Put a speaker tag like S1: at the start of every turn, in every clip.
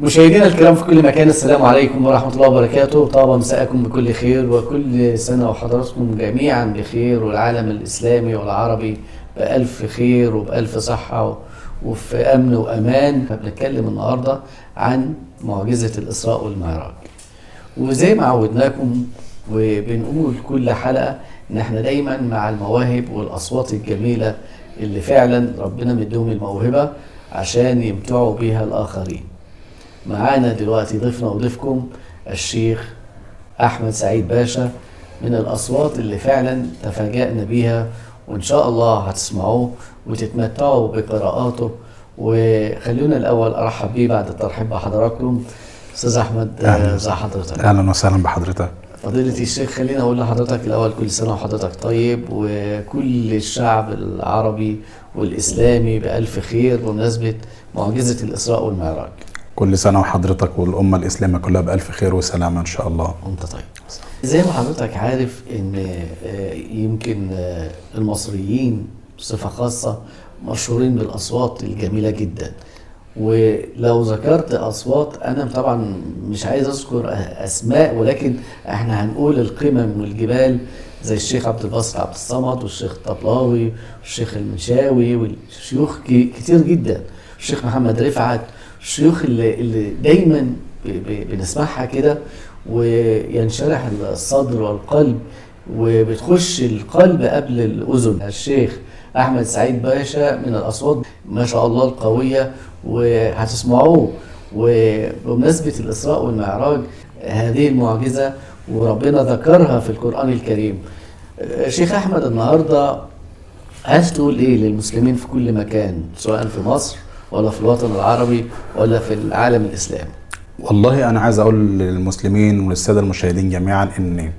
S1: مشاهدينا الكرام في كل مكان، السلام عليكم ورحمة الله وبركاته. طاب مساءكم بكل خير، وكل سنة وحضراتكم جميعا بخير، والعالم الإسلامي والعربي بألف خير وبألف صحة وفي أمن وأمان. فبنتكلم النهاردة عن معجزة الإسراء والمعراج، وزي ما عودناكم وبنقول كل حلقة إن احنا دايما مع المواهب والأصوات الجميلة اللي فعلا ربنا مديهم الموهبة عشان يمتعوا بيها الآخرين. معانا دلوقتي ضيفنا وضيفكم الشيخ أحمد سعيد باشا، من الأصوات اللي فعلا تفاجأنا بيها، وإن شاء الله هتسمعوه وتتمتعوا بقراءاته. وخلونا الأول أرحب بيه بعد الترحيب بحضراتكم. أستاذ أحمد، ازي حضرتك؟
S2: أهلا وسهلا بحضرتك.
S1: فضيلة الشيخ، خلينا أقول لحضرتك الأول كل سنة وحضرتك طيب، وكل الشعب العربي والإسلامي بألف خير بمناسبة معجزة الإسراء والمعراج.
S2: كل سنة وحضرتك والأمة الإسلامية كلها بألف خير وسلامة إن شاء الله.
S1: وأنت طيب. زي ما حضرتك عارف إن يمكن المصريين بصفة خاصة مشهورين بالأصوات الجميلة جدا، ولو ذكرت أصوات أنا طبعا مش عايز أذكر أسماء، ولكن احنا هنقول القمم والجبال زي الشيخ عبد الباسط عبد الصمد والشيخ الطبلاوي والشيخ المنشاوي والشيوخ كتير جدا، الشيخ محمد رفعت، الشيوخ اللي دايما بنسمعها كده وينشرح الصدر والقلب وبتخش القلب قبل الأذن. الشيخ أحمد سعيد باشا من الأصوات ما شاء الله القوية، وهتسمعوه. وبمناسبة الإسراء والمعراج هذه المعجزة وربنا ذكرها في القرآن الكريم. شيخ أحمد، النهاردة عايز تقول إيه للمسلمين في كل مكان، سواء في مصر ولا في الوطن العربي ولا في العالم الإسلامي؟
S2: والله أنا عايز أقول للمسلمين وللسادة المشاهدين جميعا إن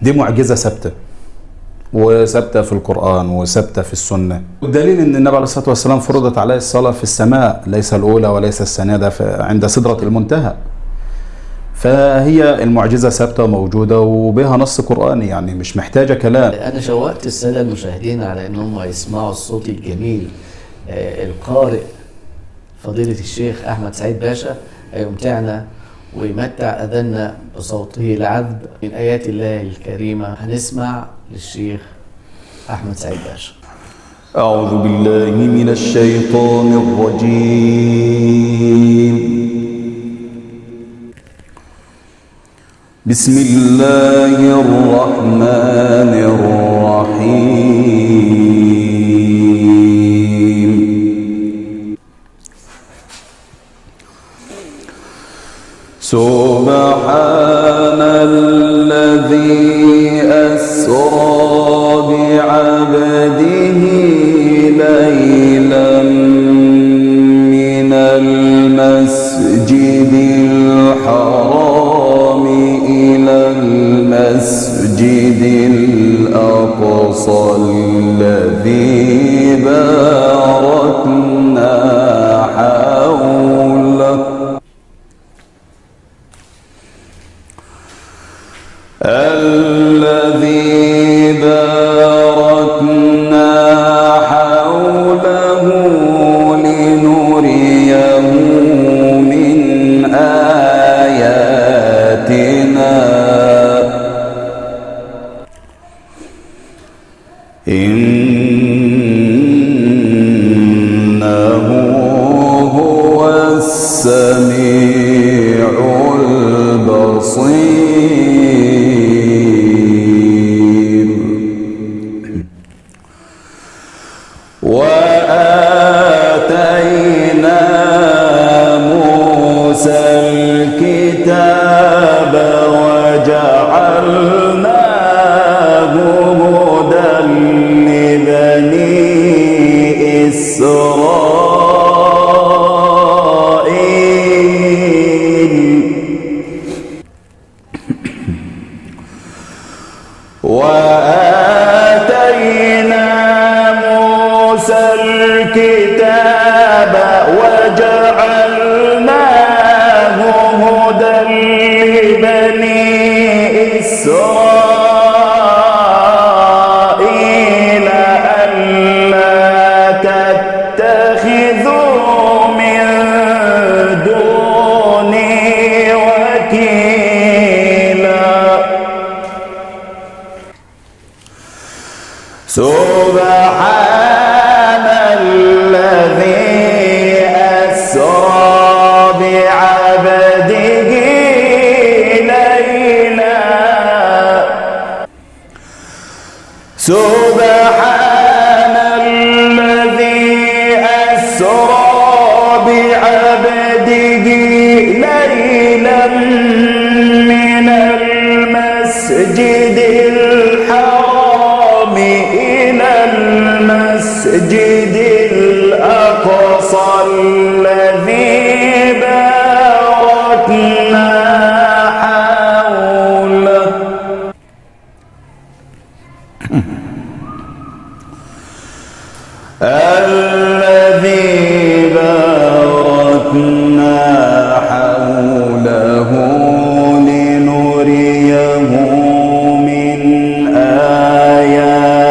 S2: دي معجزة ثابتة، وثابتة في القرآن وثابتة في السنة، والدليل إن النبي عليه الصلاة والسلام فرضت عليه الصلاة في السماء، ليس الأولى وليس الثانية، ده عند سدرة المنتهى. فهي المعجزة ثابتة وموجودة وبها نص قرآني، يعني مش محتاجة كلام.
S1: أنا شوقت السادة المشاهدين على أنهم يسمعوا الصوت الجميل القارئ فضيلة الشيخ أحمد سعيد باشا، يمتعنا ويمتع أذاننا بصوته العذب من آيات الله الكريمة. هنسمع للشيخ أحمد سعيد باشا.
S3: أعوذ بالله من الشيطان الرجيم. بسم الله الرحمن الرحيم. سبحان الذي أسرى بعبده ليلا من المسجد الحرام إلى المسجد الأقصى الذي باركنا حوله لنريه من آياتنا إنه عبده ليلا من المسجد الحرام إلى المسجد الأقصى الذي باركنا حوله الذي باركنا حوله لنريه من آياتنا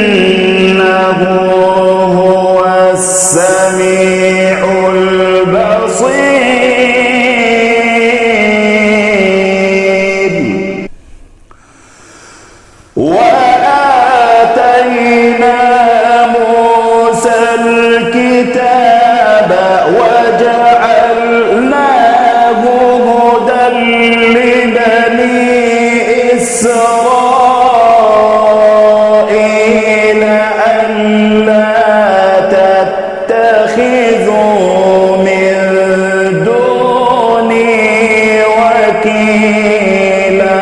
S3: إنه هو السميع البصير وآتينا موسى الكتاب وجعلناه هدى لبني إسرائيل ألا تتخذوا من دوني وكيلا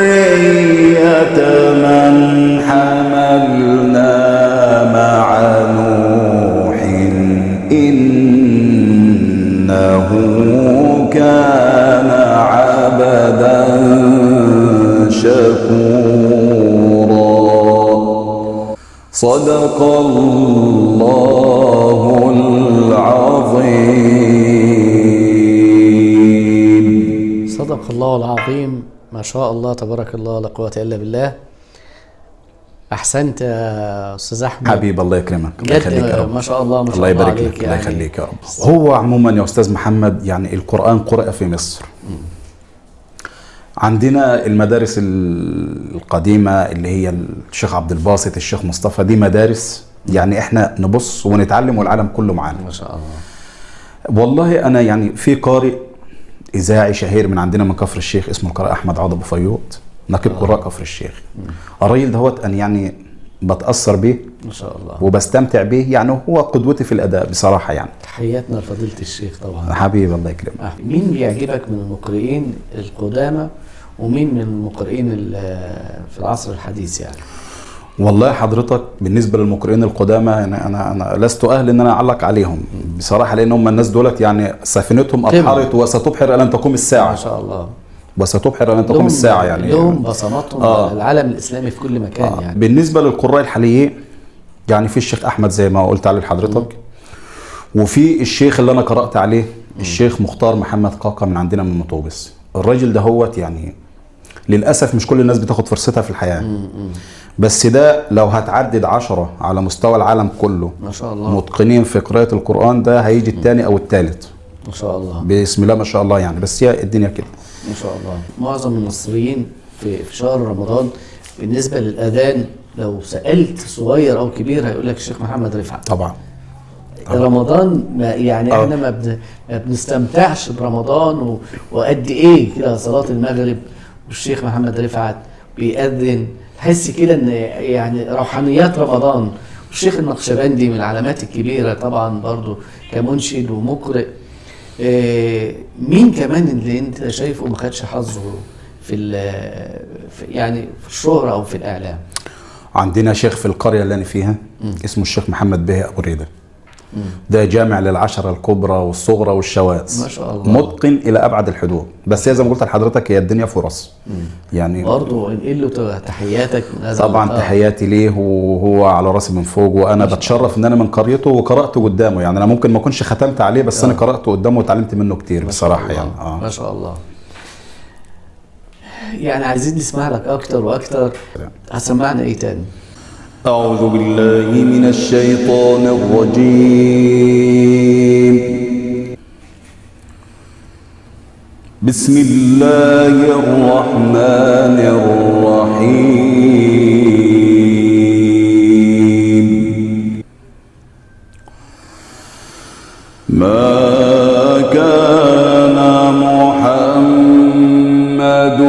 S3: ذرية من حملنا مع نوح إنه كان عبدا شكورا صدق الله العظيم.
S1: صدق الله العظيم. ما شاء الله تبارك الله لا قوة إلا بالله. أحسنت يا أستاذ أحمد
S2: حبيب الله يكرمك، الله يخليك يا
S1: جد
S2: رب.
S1: ما شاء الله ما شاء
S2: الله
S1: الله
S2: يبارك
S1: عليك
S2: لك، الله
S1: يعني.
S2: يخليك يا رب. هو عموما يا استاذ محمد يعني القرآن قرأ في مصر. عندنا المدارس القديمة اللي هي الشيخ عبد الباسط، الشيخ مصطفى، دي مدارس يعني احنا نبص ونتعلم والعالم كله معانا.
S1: ما شاء الله.
S2: والله انا يعني في قارئ اذاعي شهير من عندنا من كفر الشيخ اسمه القارئ احمد عوض ابو فيوط، نقيب قراء كفر الشيخ. الراجل دهوت انا يعني بتأثر بيه
S1: ما شاء الله.
S2: وبستمتع بيه، يعني هو قدوتي في الاداء بصراحة يعني.
S1: تحياتنا لفضيلة الشيخ طبعا.
S2: حبيبي الله يكرمك.
S1: مين بيعجبك من المقرئين القدامى ومين من المقرئين في العصر الحديث يعني؟
S2: والله حضرتك بالنسبه للمقرئين القدامى يعني انا لست اهل ان انا اعلق عليهم بصراحه، لان هم الناس دولت يعني سفينتهم ابحرت وستبحر الى ان تقوم الساعه.
S1: ما شاء الله.
S2: وستبحر الى ان تقوم الساعه يعني.
S1: لهم بصماتهم على العالم الاسلامي في كل مكان يعني.
S2: بالنسبه للقراء الحاليين يعني في الشيخ احمد زي ما قلت عليه لحضرتك، وفي الشيخ اللي انا قرات عليه الشيخ مختار محمد قاقه من عندنا من مطوبس. الراجل ده هوت يعني للاسف مش كل الناس بتاخد فرصتها في الحياه. بس ده لو هتعدد 10 على مستوى العالم كله
S1: ما شاء الله
S2: متقنين في قراءة القرآن، ده هيجي الثاني أو الثالث
S1: ما شاء الله
S2: بسم الله ما شاء الله يعني. بس هي الدنيا كده
S1: ما شاء الله. معظم المصريين في شهر رمضان بالنسبة للأذان لو سألت صغير أو كبير هيقول لك الشيخ محمد رفعت.
S2: طبعا.
S1: رمضان يعني احنا ما بنستمتعش برمضان وقد ايه كده صلاة المغرب والشيخ محمد رفعت بيأذن، تحس كده ان يعني روحانيات رمضان. والشيخ النقشبندي من العلامات الكبيرة طبعا برضو كمنشد ومقرئ. مين كمان اللي انت شايفه ما خدش حظه في يعني في الشهرة او في الاعلام؟
S2: عندنا شيخ في القرية اللي انا فيها اسمه الشيخ محمد به ابو ريدة. ده جامع للعشرة الكبرى والصغرى والشواذ.
S1: ما شاء الله.
S2: متقن الى ابعد الحدود. بس هي زي ما قلت لحضرتك هي الدنيا فرص. يعني
S1: برضه انقل له تحياتك من هذا
S2: طبعا تحياتي ليه وهو على راسي من فوق، وانا بتشرف ان انا من قريته وقرات قدامه. يعني انا ممكن ما اكونش ختمت عليه بس انا قرات قدامه وتعلمت منه كتير بصراحه يعني.
S1: ما شاء الله. يعني عايزين نسمع لك اكتر واكتر. هتسمعنا ايه تاني؟
S3: أعوذ بالله من الشيطان الرجيم. بسم الله الرحمن الرحيم. ما كان محمد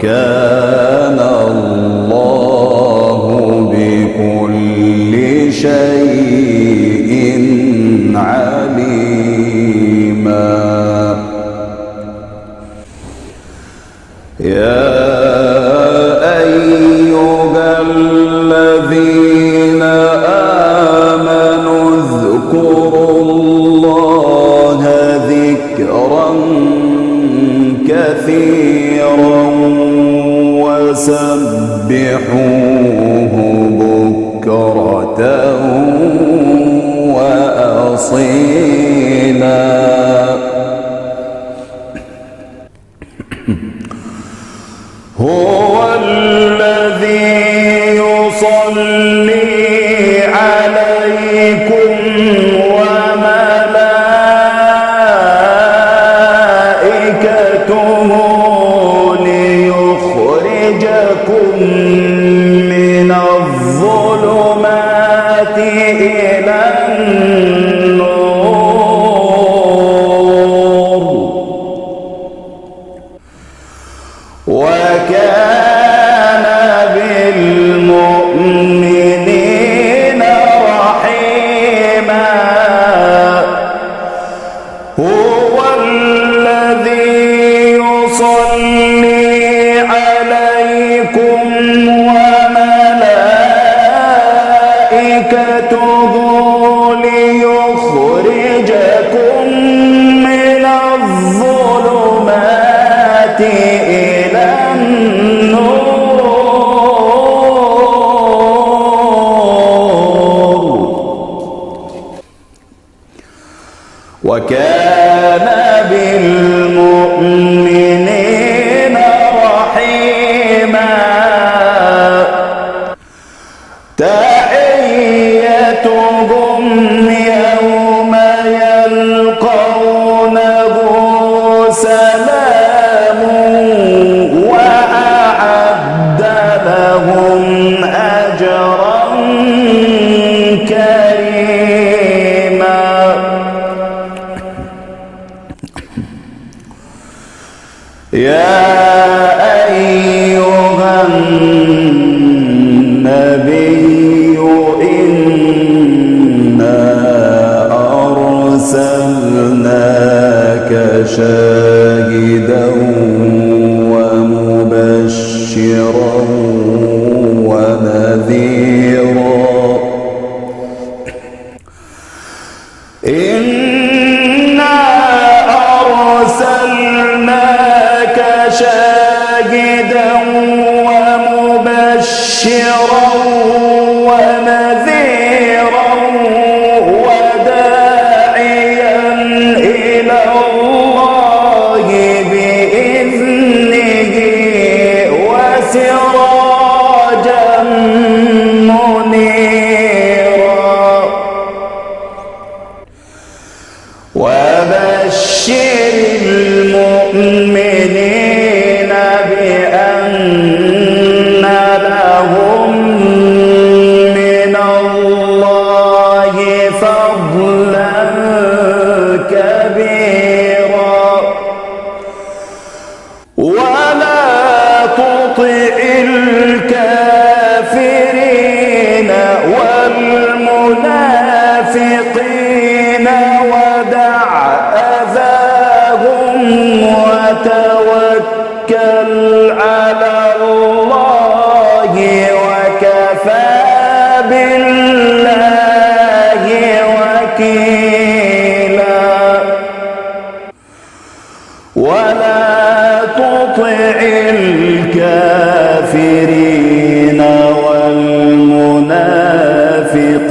S3: وكان الله بكل شيء عليما. يا أيها الذين آمنوا اذكروا الله ذكرا كثيرا وسبحوه بكرة وأصيلا. هو الذي يصلي عليكم وملائكته ليخرجكم من الظلمات إلى النور وكان بالمؤمنين رحيما. هو الذي يصلي عليكم وملائكته ليخرجكم من الظلمات إلى النور وكان بالمؤمنين رحيما. تحيتهم يوم يلقونه سلام وأعد لهم أجرا كريما. يا أيها النبي إنا أرسلناك شاهدا ومبشرا ونذيرا. إنا أرسلناك شاهدا ومبشرا ونذيرا وداعيا إلى الله بإذنه وسراجا منيرا. وبشر المؤمنين بأن لهم من الله فضلا كبيرا. ولا تطع الكافرين والمنافقين ودع أذاهم وتوكل على الله وكفى بالله وكيلا. ولا تطع الكافرين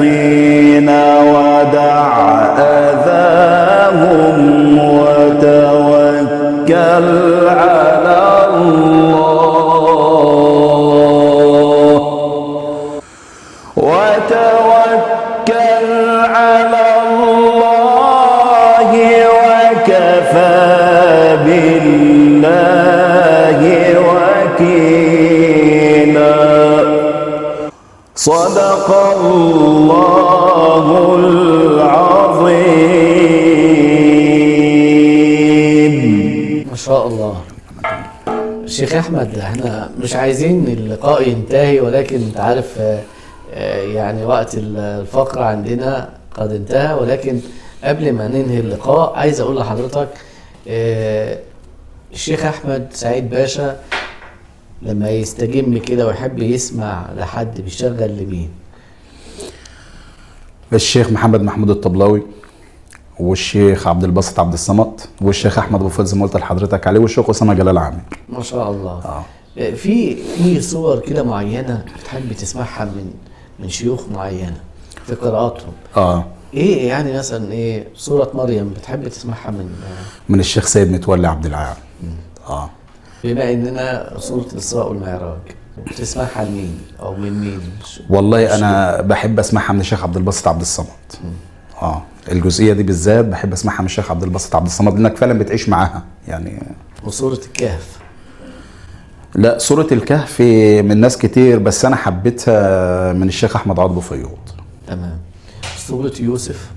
S3: والمنافقين ودع أذاهم وتوكل على الله وتوكل على الله وكفى بالله وكيلا. صدق الله العظيم.
S1: ما شاء الله. شيخ احمد، احنا مش عايزين اللقاء ينتهي، ولكن انت عارف يعني وقت الفقرة عندنا قد انتهى، ولكن قبل ما ننهي اللقاء عايز اقول لحضرتك الشيخ احمد سعيد باشا لما يستجم كده ويحب يسمع لحد بيشغل لمين؟
S2: الشيخ محمد محمود الطبلاوي، والشيخ عبد الباسط عبد الصمد، والشيخ احمد ابو فضل زي ما قلت لحضرتك عليه، والشيخ اسامه جلال عامر.
S1: ما شاء الله. في صور كده معينه بتحب تسمعها من شيوخ معينه في قراءاتهم. ايه يعني مثلا ايه سوره مريم بتحب تسمعها
S2: من الشيخ سيد متولي عبد العال.
S1: بما اننا سوره الاسراء والمعراج بتسمعها لمين او من مين؟
S2: والله انا بحب اسمعها من الشيخ عبد الباسط عبد الصمد. الجزئيه دي بالذات بحب اسمعها من الشيخ عبد الباسط عبد الصمد، لانك فعلا بتعيش معاها يعني.
S1: وسوره الكهف؟
S2: لا، سوره الكهف من ناس كتير، بس انا حبيتها من الشيخ احمد عاطف فيوض.
S1: تمام. سوره يوسف؟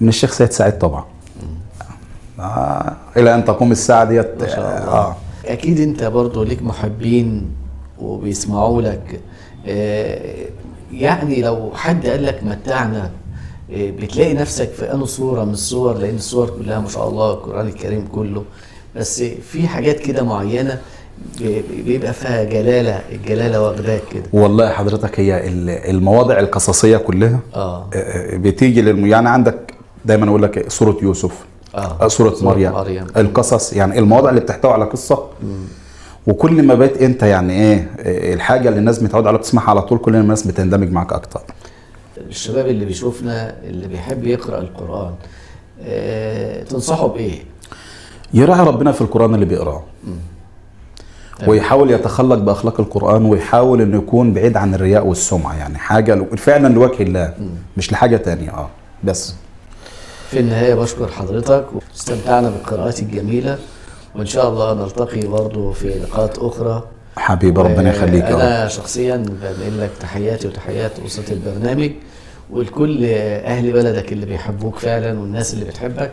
S2: من الشيخ سيد سعيد طبعا. الى ان تقوم الساعه ديت.
S1: ما شاء الله. اكيد انت برضو ليك محبين وبيسمعوا لك، يعني لو حد قال لك متعنا بتلاقي نفسك في انه صوره من الصور، لان الصور كلها ما شاء الله القران الكريم كله، بس في حاجات كده معينه بيبقى فيها الجلاله واخداك كده.
S2: والله حضرتك هي المواضع القصصيه كلها بتيجي يعني عندك دايما اقول لك سوره يوسف، سوره مريم، القصص، يعني المواضع اللي بتحتوي على قصه. وكل ما بقيت انت يعني ايه الحاجه اللي الناس متعوده عليها بتسمعها على طول، كل الناس بتندمج معاك اكتر.
S1: الشباب اللي بيشوفنا اللي بيحب يقرأ القرآن تنصحه بإيه؟
S2: يراعي ربنا في القرآن اللي بيقراه، ويحاول يتخلق بأخلاق القرآن، ويحاول انه يكون بعيد عن الرياء والسمعة، يعني حاجة فعلا لوجه الله مش لحاجة تانية. بس
S1: في النهاية بشكر حضرتك واستمتعنا بالقراءات الجميلة، وإن شاء الله نلتقي برضو في لقاءات أخرى.
S2: حبيبي ربنا يخليك.
S1: أنا شخصيا بنقل لك تحياتي وتحيات أسرة البرنامج، ولكل أهل بلدك اللي بيحبوك فعلا والناس اللي بتحبك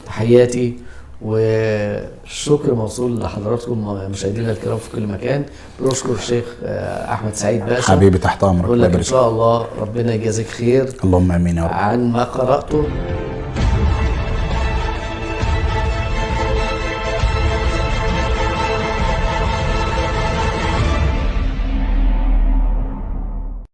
S1: تحياتي، والشكر موصول لحضراتكم مشاهدينا الكرام في كل مكان. بنشكر الشيخ أحمد سعيد باشا.
S2: حبيبي تحت أمرك.
S1: بقول لك إن شاء الله ربنا يجازيك خير.
S2: اللهم آمين يا رب.
S1: عن ما قرأته